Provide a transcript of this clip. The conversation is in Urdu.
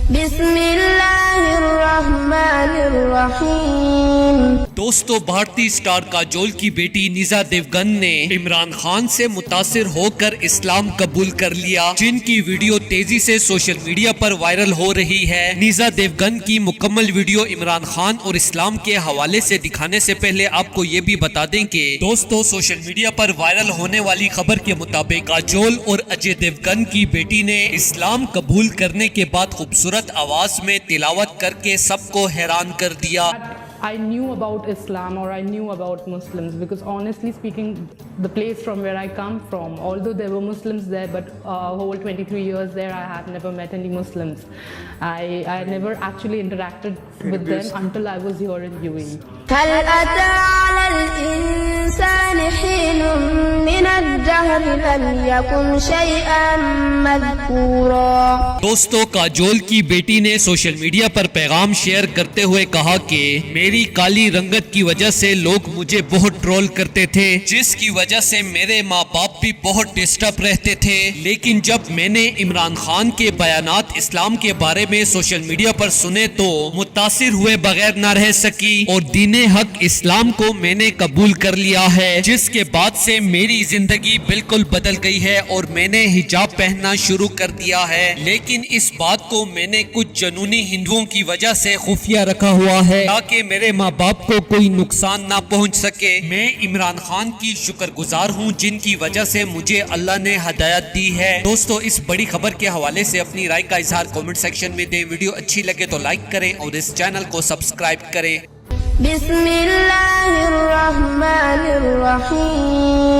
بسم اللہ الرحمن الرحیم۔ دوستو، بھارتی سٹار کاجول کی بیٹی نیزا دیوگن نے عمران خان سے متاثر ہو کر اسلام قبول کر لیا، جن کی ویڈیو تیزی سے سوشل میڈیا پر وائرل ہو رہی ہے۔ نیزا دیوگن کی مکمل ویڈیو عمران خان اور اسلام کے حوالے سے دکھانے سے پہلے آپ کو یہ بھی بتا دیں کہ دوستو، سوشل میڈیا پر وائرل ہونے والی خبر کے مطابق کاجول اور اجے دیوگن کی بیٹی نے اسلام قبول کرنے کے بعد خوبصورت آواز میں تلاوت کر کے سب کو حیران کر دیا۔ I knew about Islam, or I knew about Muslims, because honestly speaking, the place from where I come from, although there were Muslims there, but whole 23 years there, I have never met any Muslims. I never actually interacted with them until I was here in UAE. هل أتى على الإنسان حين من الدهر لم يكن شيئا مذكورا۔ دوستو، کاجول کی بیٹی نے سوشل میڈیا پر پیغام شیئر کرتے ہوئے کہا کہ میری کالی رنگت کی وجہ سے لوگ مجھے بہت ٹرول کرتے تھے، جس کی وجہ سے میرے ماں باپ بھی بہت ڈسٹرب رہتے تھے، لیکن جب میں نے عمران خان کے بیانات اسلام کے بارے میں سوشل میڈیا پر سنے تو متاثر ہوئے بغیر نہ رہ سکی اور دین حق اسلام کو میں نے قبول کر لیا ہے، جس کے بعد سے میری زندگی بالکل بدل گئی ہے اور میں نے حجاب پہننا شروع کر دیا ہے، لیکن اس بات کو میں نے کچھ جنونی ہندوؤں کی وجہ سے خفیہ رکھا ہوا ہے تاکہ میرے ماں باپ کو کوئی نقصان نہ پہنچ سکے۔ میں عمران خان کی شکر گزار ہوں جن کی وجہ سے مجھے اللہ نے ہدایت دی ہے۔ دوستو، اس بڑی خبر کے حوالے سے اپنی رائے کا اظہار کامنٹ سیکشن میں دیں۔ ویڈیو اچھی لگے تو لائک کریں اور اس چینل کو سبسکرائب کریں۔ بسم اللہ الرحمن الرحیم۔